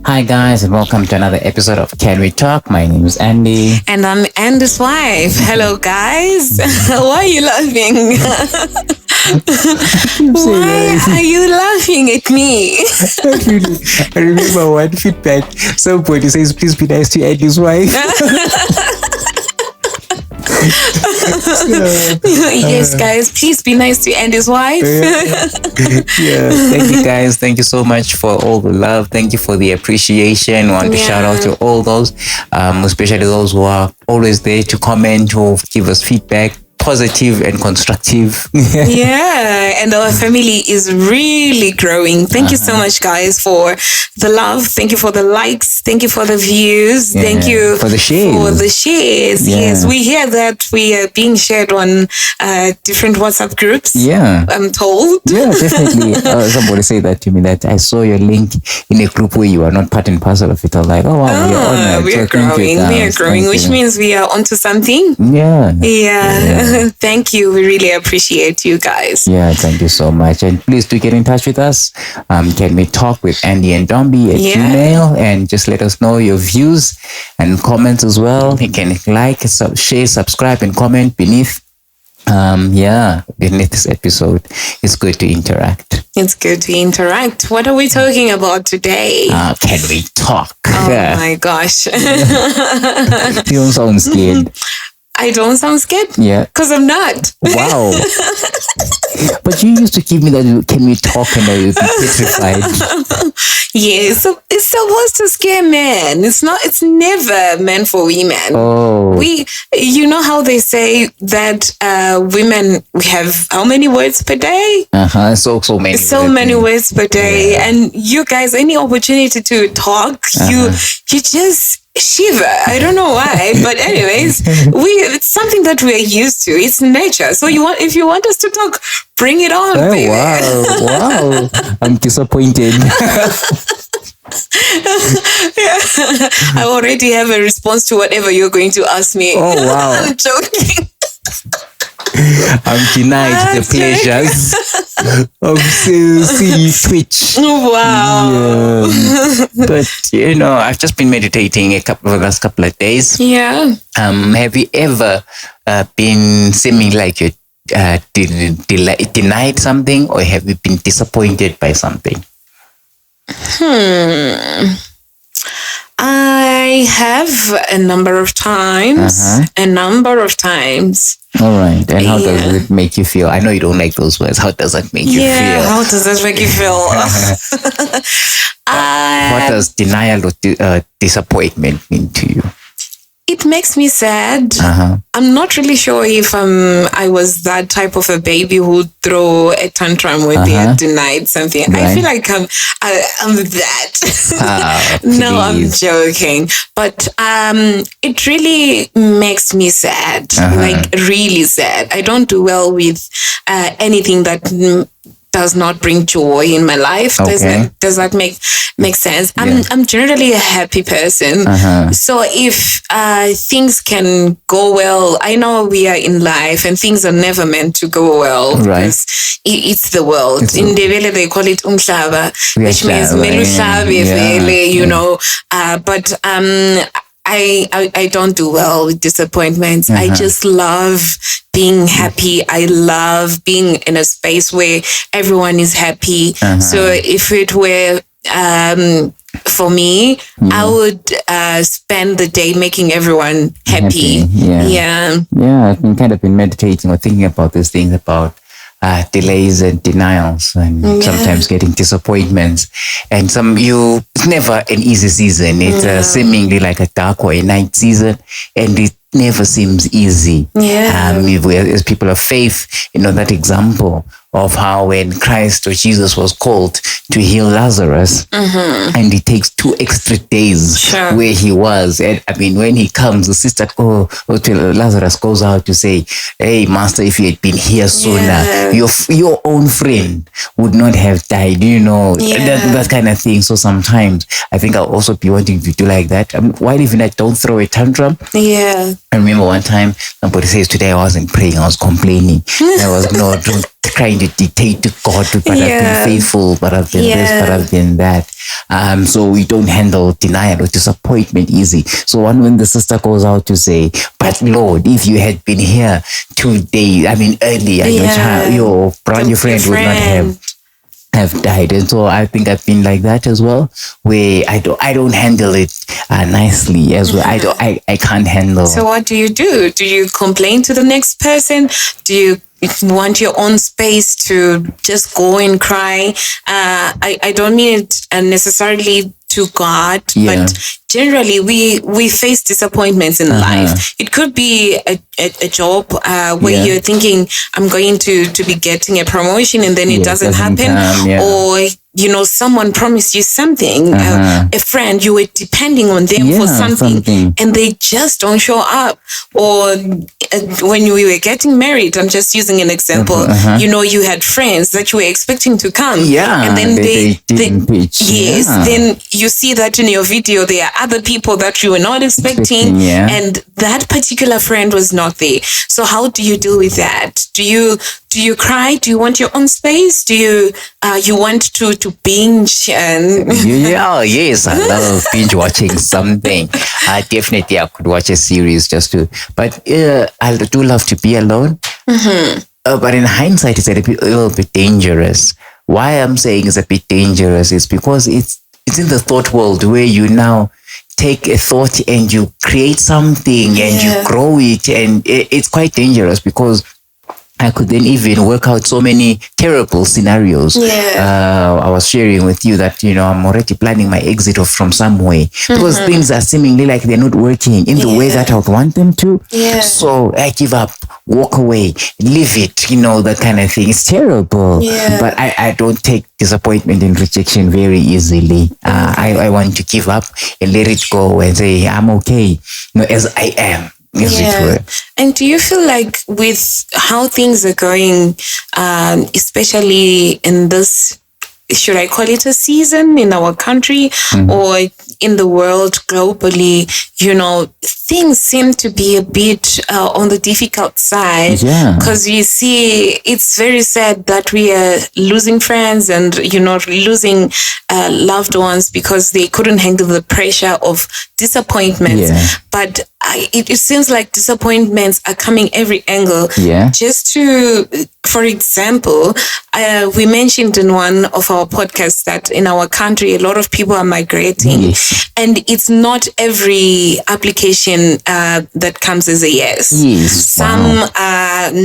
Hi guys, and welcome to another episode of Can We Talk? My name is Andy. And I'm Andy's wife. Hello guys. Why are you laughing? Why are you laughing at me? I remember one feedback. Somebody says, please be nice to Andy's wife. Yes, guys, please be nice to Andy's wife. Yeah, thank you guys. Thank you so much for all the love. Thank you for the appreciation. I want to shout out to all those, especially those who are always there to comment or give us feedback, positive and constructive. Yeah, and our family is really growing. Thank you so much, guys, for the love. Thank you for the likes. Thank you for the views. Thank you for the shares. Yes, we hear that we are being shared on different WhatsApp groups. Yeah, I'm told. Yeah, definitely. Somebody said that to me, that I saw your link in a group where you are not part and parcel of it. I'm like, oh wow, we are growing, which means we are onto something. Yeah. Thank you. We really appreciate you guys. Yeah, thank you so much. And please do get in touch with us. Can we talk with Andy and Ntombie at Gmail, and just let us know your views and comments as well. You can like, share, subscribe, and comment beneath. Beneath this episode. It's good to interact. It's good to interact. What are we talking about today? Can we talk? Oh my gosh. You don't sound scared. I don't sound scared? Yeah. Because I'm not. Wow. But you used to give me that, can we talk, and I would be petrified. Yeah, so it's supposed to scare men. It's never meant for women. Oh. You know how they say that women, we have how many words per day? So many. So many words per day. Yeah. And you guys, any opportunity to talk, you just shiver. I don't know why, but anyways, it's something that we are used to. It's nature. So if you want us to talk, bring it on, baby. Wow. I'm disappointed. I already have a response to whatever you're going to ask me. Oh wow. I'm joking. I'm denied the pleasures of seeing you twitch. Wow. Yeah. But I've just been meditating the last couple of days. Yeah. Have you ever been seeming like you denied something, or have you been disappointed by something? I have a number of times. All right. And how does it make you feel? I know you don't like those words. How does that make you feel? How does that make you feel? What does denial or disappointment mean to you? It makes me sad. I'm not really sure if I was that type of a baby who would throw a tantrum when they had denied something. Right. I feel like I'm that. No, I'm joking. But it really makes me sad, like really sad. I don't do well with anything that does not bring joy in my life. Okay. Does that make sense? I'm generally a happy person. So if things can go well, I know we are in life and things are never meant to go well, because it's the world. In Ndebele they call it umhlaba, which means but I don't do well with disappointments. I just love being happy. I love being in a space where everyone is happy. So if it were for me, I would spend the day making everyone happy. Yeah, I've been kind of been meditating or thinking about these things, about delays and denials, and sometimes getting disappointments, and it's never an easy season. It's seemingly like a dark or a night season, and it never seems easy. As people of faith, that example of how when Christ or Jesus was called to heal Lazarus, and it takes 2 extra days where he was. And when he comes, the sister Lazarus goes out to say, hey, Master, if you had been here sooner, your own friend would not have died, that kind of thing. So sometimes I think I'll also be wanting to do like that. While even I don't throw a tantrum. I remember one time somebody says, today I wasn't praying, I was complaining. I was, trying to dictate to God, but I've been faithful, but I've been this, but I've been that. So we don't handle denial or disappointment easy. So when the sister goes out to say, but Lord, if you had been here today, earlier, your friend would not have died. And so I think I've been like that as well, where I don't handle it nicely as well. I can't handle. So what do? Do you complain to the next person? Do you want your own space to just go and cry? I don't mean it necessarily to God, but generally we face disappointments in life. It could be a job where you're thinking, I'm going to be getting a promotion, and then it doesn't happen. Or someone promised you something, a friend, you were depending on them for something, and they just don't show up. Or when we were getting married, I'm just using an example, you had friends that you were expecting to come, and then they didn't pitch. Then you see that in your video, there are other people that you were not expecting, and that particular friend was not there. So how do you deal with that? Do you cry? Do you want your own space? Do you want to binge? Yes, I love binge watching something. Definitely, I could watch a series but I do love to be alone. But in hindsight, it's a little bit dangerous. Why I'm saying it's a bit dangerous is because it's in the thought world where you now take a thought and you create something and you grow it, and it's quite dangerous because I could then even work out so many terrible scenarios. I was sharing with you that, I'm already planning my exit from somewhere because things are seemingly like they're not working in the way that I would want them to. So I give up, walk away, leave it, that kind of thing. It's terrible. But I don't take disappointment and rejection very easily. I want to give up and let it go and say, I'm okay, as I am. And do you feel like with how things are going, especially in this, should I call it a season in our country or in the world globally, things seem to be a bit on the difficult side, because you see, it's very sad that we are losing friends and, losing loved ones because they couldn't handle the pressure of disappointments. But it seems like disappointments are coming every angle. Just for example, we mentioned in one of our podcasts that in our country, a lot of people are migrating, and it's not every application that comes as a yes. Some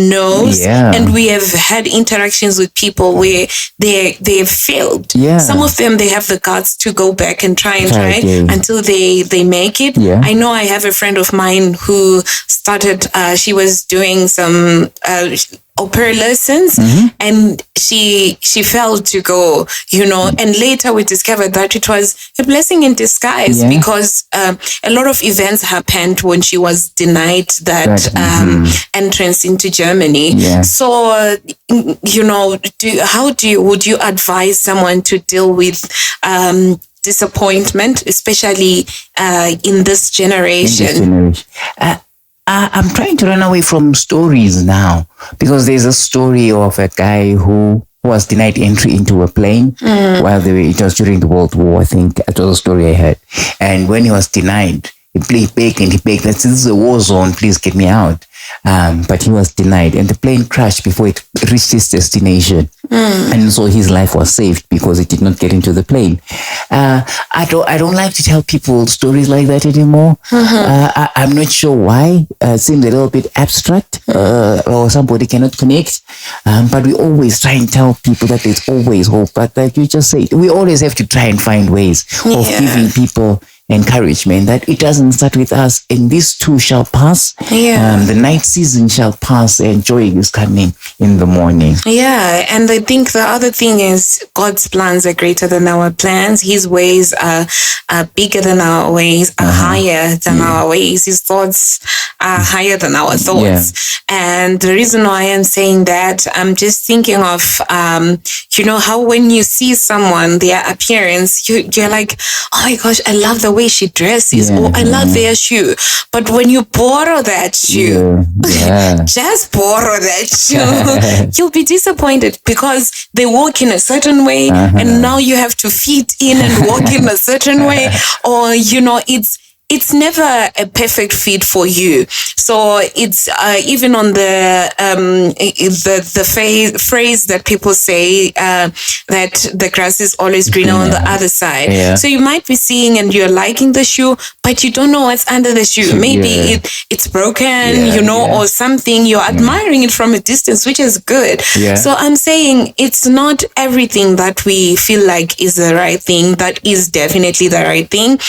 no's, and we have had interactions with people where they have failed. Some of them, they have the guts to go back and try until they make it. I know I have a friend of mine who started, she was doing some opera lessons, and she failed to go, and later we discovered that it was a blessing in disguise because a lot of events happened when she was denied that entrance into Germany. So, would you advise someone to deal with disappointment, especially in this generation? I'm trying to run away from stories now because there's a story of a guy who was denied entry into a plane while it was during the World War. I think that was a story I heard. And when he was denied, he begged, that this is a war zone, please get me out. But he was denied, and the plane crashed before it reached its destination. And so his life was saved because it did not get into the plane. I don't like to tell people stories like that anymore. I'm not sure why. It seems a little bit abstract, or somebody cannot connect. But we always try and tell people that there's always hope. But like you just said, we always have to try and find ways of giving people encouragement that it doesn't start with us, and this too shall pass. The night season shall pass, and joy is coming in the morning. And I think the other thing is God's plans are greater than our plans. His ways are bigger than our ways, are higher than our ways. His thoughts are higher than our thoughts. And the reason why I'm saying that, I'm just thinking of how when you see someone, their appearance, you're like, oh my gosh, I love the way she dresses, or I love their shoe. But when you borrow that shoe, just borrow that shoe, you'll be disappointed because they walk in a certain way, and now you have to fit in and walk in a certain way, or it's never a perfect fit for you. So it's even on the phrase that people say that the grass is always greener on the other side. Yeah. So you might be seeing and you're liking the shoe, but you don't know what's under the shoe. Maybe it's broken, or something. You're admiring it from a distance, which is good. Yeah. So I'm saying it's not everything that we feel like is the right thing that is definitely the right thing.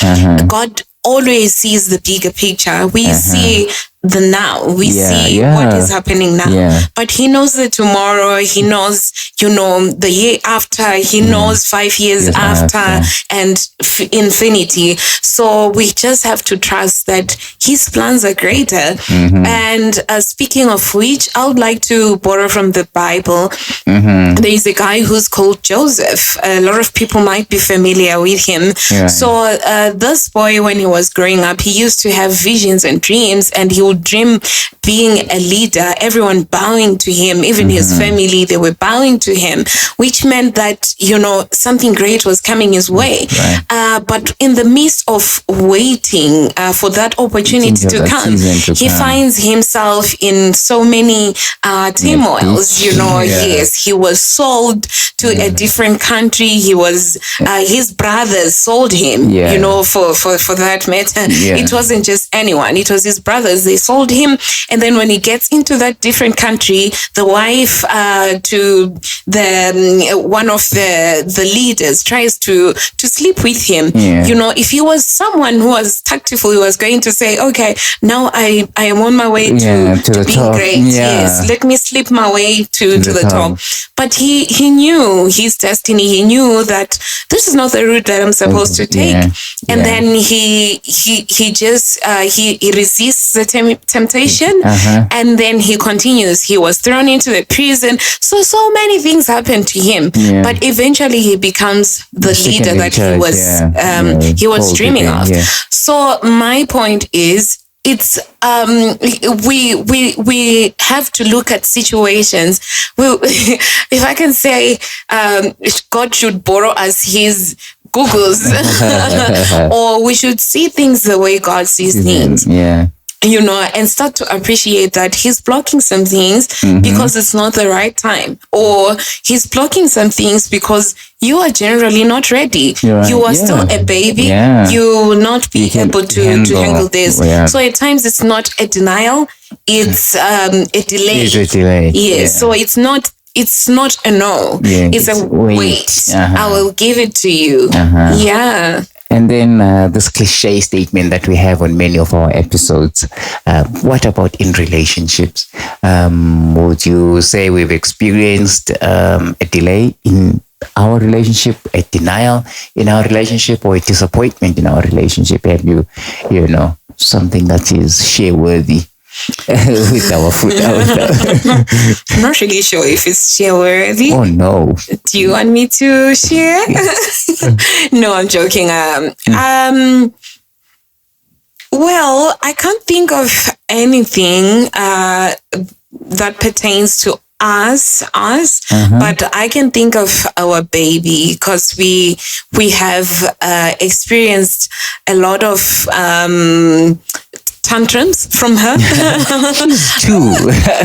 God always sees the bigger picture. We see the now. We see what is happening now. Yeah. But he knows the tomorrow. He knows, the year after. He knows 5 years after and infinity. So we just have to trust that his plans are greater. And speaking of which, I would like to borrow from the Bible. There is a guy who's called Joseph. A lot of people might be familiar with him. Yeah. So this boy, when he was growing up, he used to have visions and dreams, and he would dream being a leader, everyone bowing to him, even his family, they were bowing to him, which meant that, something great was coming his way. Right. But in the midst of waiting for that opportunity to come, he finds himself in so many turmoils, Yes, he was sold to a different country. He was, his brothers sold him, for that matter. It wasn't just anyone. It was his brothers. They sold him. And then when he gets into that different country, the wife to one of the leaders tries to sleep with him. If he was someone who was tactful, he was going to say, okay, now I am on my way to being great. Yes, let me slip my way to the top. But he knew his destiny. He knew that this is not the route that I'm supposed to take. And then he just he resists the temptation, and then he continues. He was thrown into the prison. So many things happened to him, but eventually he becomes the leader that he was dreaming of. So my point is, it's we have to look at situations. If I can say, God should borrow us his Googles, or we should see things the way God sees things. And start to appreciate that he's blocking some things because it's not the right time, or he's blocking some things because you are generally not ready. You are still a baby. You will not be able to handle this. So at times it's not a denial, it's a delay. It's a delay. Yes. So it's not a no. It's a wait. I will give it to you. And then this cliche statement that we have on many of our episodes, what about in relationships? Would you say we've experienced a delay in our relationship, a denial in our relationship, or a disappointment in our relationship? Have you, something that is share-worthy? With our foot out. I'm not really sure if it's share worthy. Oh no. Do you want me to share? No, I'm joking. Well, I can't think of anything that pertains to us, but I can think of our baby, because we have experienced a lot of tantrums from her. Too.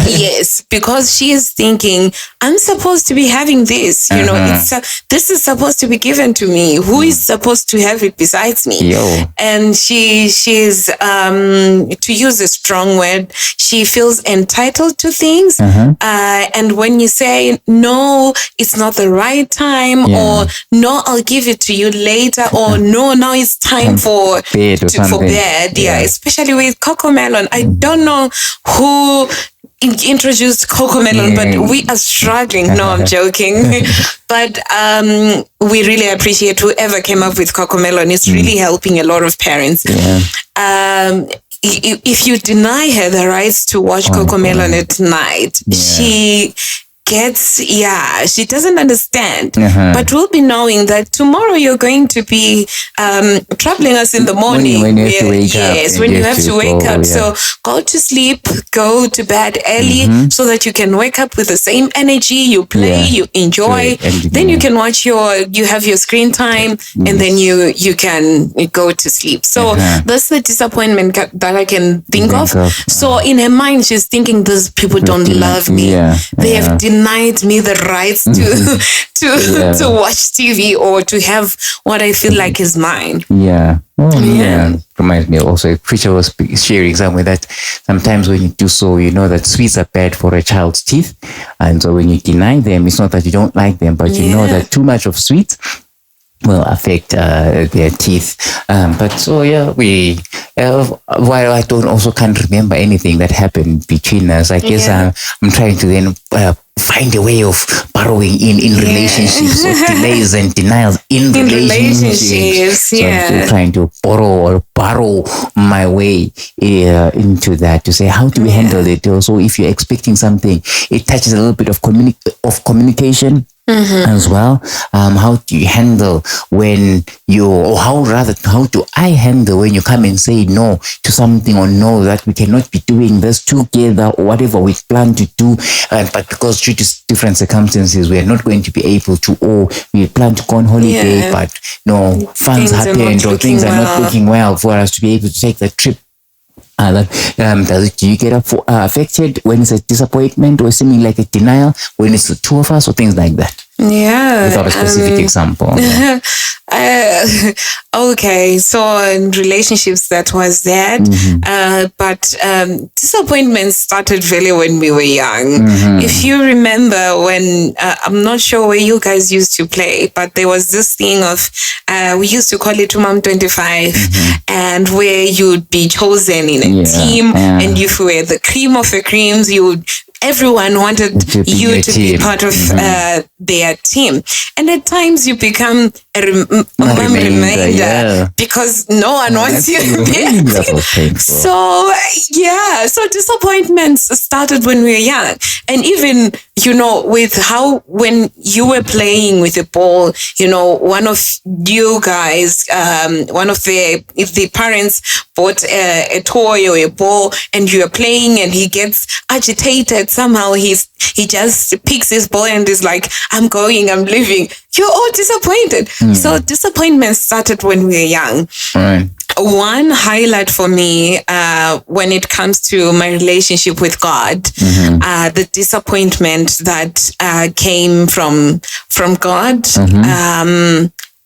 Yes, because she is thinking, I'm supposed to be having this, this is supposed to be given to me. Who is supposed to have it besides me? And she's to use a strong word, she feels entitled to things. And when you say, no, it's not the right time, or no, I'll give it to you later, or no, now it's time for bed. Especially with Cocomelon. I don't know who introduced Cocomelon, but we are struggling. No, I'm joking. But we really appreciate whoever came up with Cocomelon. It's really helping a lot of parents. If you deny her the rights to watch Cocomelon at night, she she doesn't understand. But we'll be knowing that tomorrow you're going to be troubling us in the morning. When you have to wake up. Yes, when you have to wake up. So go to sleep, go to bed early so that you can wake up with the same energy. You play, you enjoy. Then you can watch you have your screen time, and then you can go to sleep. So that's the disappointment that I can think of. So in her mind, she's thinking, these people don't love me. They have denied me the rights to watch TV or to have what I feel like is mine. Reminds me also, a preacher was sharing somewhere that sometimes when you do so, you know that sweets are bad for a child's teeth. And so when you deny them, it's not that you don't like them, but you know that too much of sweets will affect their teeth. But so while I can't remember anything that happened between us, I guess I'm trying to then find a way of borrowing in relationships, or delays and denials in relationships. So I'm still trying to borrow my way into that, to say, how do we handle it? Also, if you're expecting something, it touches a little bit of communication. As well. How do you handle when how do I handle when you come and say no to something, or no, that we cannot be doing this together, or whatever we plan to do, but because due to different circumstances we are not going to be able to, or we plan to go on holiday, but no, funds happened, or things are not working well for us to be able to take the trip. Do you get affected when it's a disappointment, or seeming like a denial when it's the two of us, or things like that? Without a specific example. Okay, so in relationships that was that, but disappointments started really when we were young. If you remember when, I'm not sure where you guys used to play, but there was this thing of, we used to call it Mom 25, and where you'd be chosen in a team, and if you were the cream of the creams, everyone wanted you to be part of their team. And at times you become a reminder because no one wants you to be. So disappointments started when we were young. And even, with when you were playing with the ball, one of you guys, one of the parents bought a toy or a ball, and you are playing, and he gets agitated. Somehow he just picks his ball and is like, I'm going, I'm leaving. You're all disappointed. So disappointment started when we were young. Right. One highlight for me when it comes to my relationship with God, the disappointment that came from God.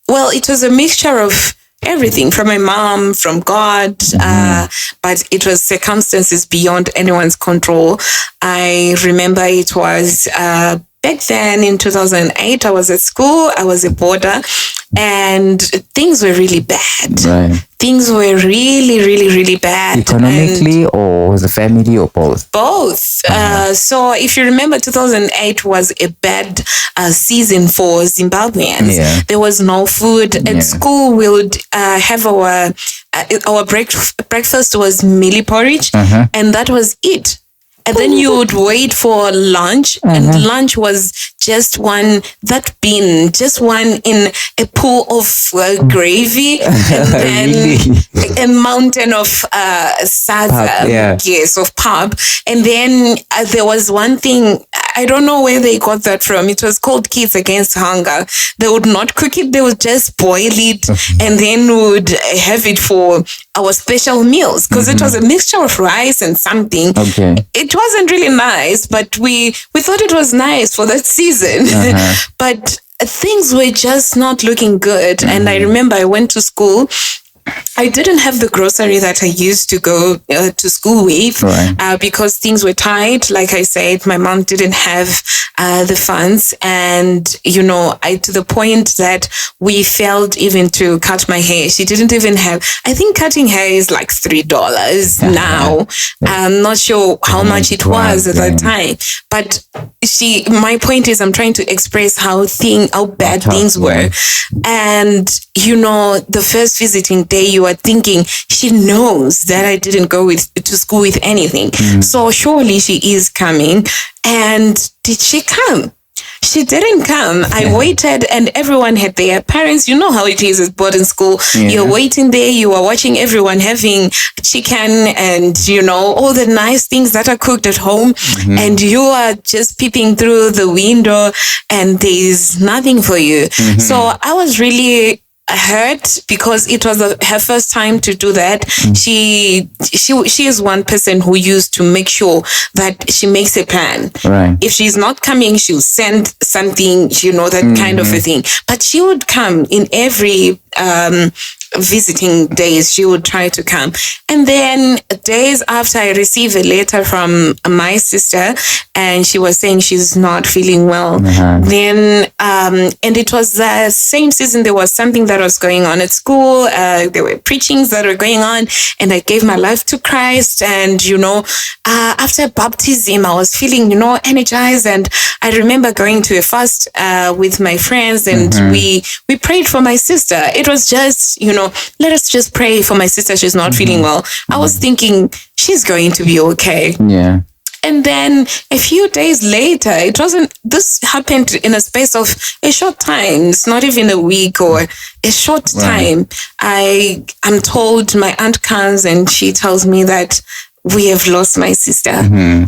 Well, it was a mixture of everything, from my mom, from God, but it was circumstances beyond anyone's control. I remember it was back then in 2008, I was at school, I was a boarder, and things were really bad. Right. Things were really, really, really bad. Economically, or was the family, or both? Both. So if you remember, 2008 was a bad season for Zimbabweans. There was no food. At school, we would have our breakfast was mealie porridge, and that was it. And then you would wait for lunch, and lunch was just one in a pool of gravy, and then a mountain of of pap. And then there was one thing, I don't know where they got that from. It was called Kids Against Hunger. They would not cook it, they would just boil it, and then would have it for our special meals, because it was a mixture of rice and something. It wasn't really nice, but we thought it was nice for that season. But things were just not looking good. And I remember I went to school. I didn't have the grocery that I used to go to school with, because things were tight. Like I said, my mom didn't have the funds, and to the point that we failed even to cut my hair. She didn't even have. I think cutting hair is like $3 now. I'm not sure how much it was at that time, but my point is, I'm trying to express how bad things were, and the first visiting day, you are thinking, she knows that I didn't go to school with anything. So surely she is coming. And did she come? She didn't come. I waited, and everyone had their parents. You know how it is at boarding school. You're waiting there. You are watching everyone having chicken and, all the nice things that are cooked at home. And you are just peeping through the window and there's nothing for you. So I was really hurt because it was her first time to do that. She is one person who used to make sure that she makes a plan. Right. If she's not coming, she'll send something, that kind of a thing. But she would come in every visiting days. She would try to come. And then days after, I received a letter from my sister, and she was saying she's not feeling well. Then and it was the same season. There was something that was going on at school. There were preachings that were going on, and I gave my life to Christ. And after baptism, I was feeling energized. And I remember going to a fast with my friends, and we prayed for my sister. It was just let us just pray for my sister. She's not feeling well. I was thinking she's going to be okay. Yeah. And then a few days later, this happened in a space of a short time. It's not even a week or a short time. I'm told my aunt comes and she tells me that we have lost my sister.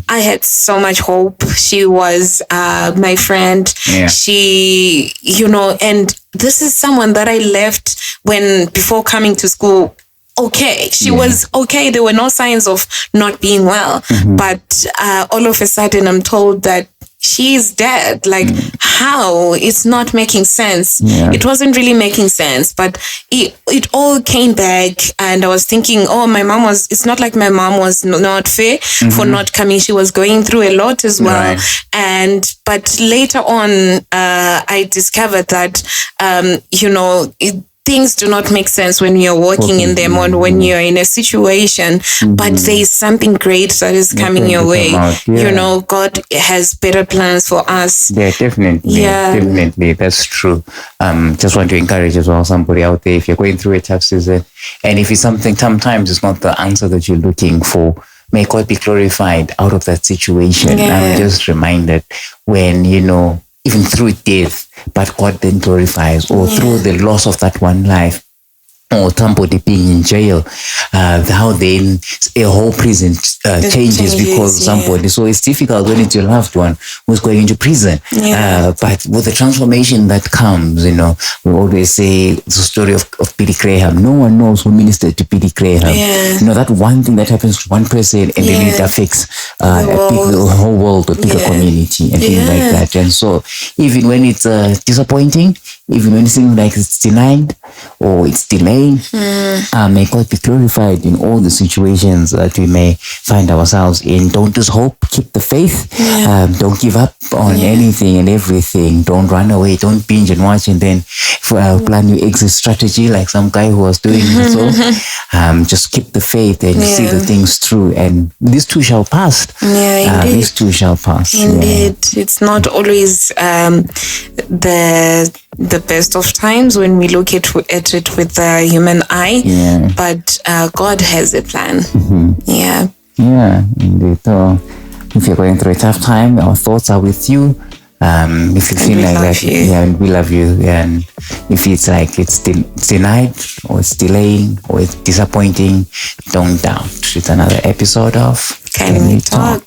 I had so much hope. She was my friend. Yeah. She, and this is someone that I left before coming to school. Okay, she was okay. There were no signs of not being well. But all of a sudden, I'm told that she's dead. Like, how? It's not making sense. Yeah. It wasn't really making sense, but it all came back. And I was thinking, it's not like my mom was not fair for not coming. She was going through a lot as well. Right. But later on, I discovered that, things do not make sense when you're walking in them or when you're in a situation, but there is something great that is coming your way. God has better plans for us. Yeah, definitely. Yeah. Definitely. That's true. Just want to encourage as well somebody out there, if you're going through a tough season, and if it's something, sometimes it's not the answer that you're looking for, may God be glorified out of that situation. Yeah. I'm just reminded when, even through death, but God then glorifies, or through the loss of that one life, or somebody being in jail, how then a whole prison changes because of somebody. So it's difficult when it's your loved one who's going into prison. But with the transformation that comes, we always say the story of Billy Graham. No one knows who ministered to Billy Graham. That one thing that happens to one person, and then it affects the whole world, a bigger community, and things like that. And so even when it's disappointing, even when it seems like it's denied or it's delayed, may God be glorified in all the situations that we may find ourselves in. Don't lose hope. Keep the faith. Don't give up on anything and everything. Don't run away. Don't binge and watch and then plan your exit strategy like some guy who was doing so. Just keep the faith and see the things through. And these two shall pass. These two shall pass. Indeed. It's not always the best of times when we look at it with the human eye, but God has a plan. Yeah, indeed. So if you're going through a tough time, our thoughts are with you. If you feel like that, and we love you. And if it's like it's denied or it's delaying or it's disappointing, don't doubt. It's another episode of Can We Talk?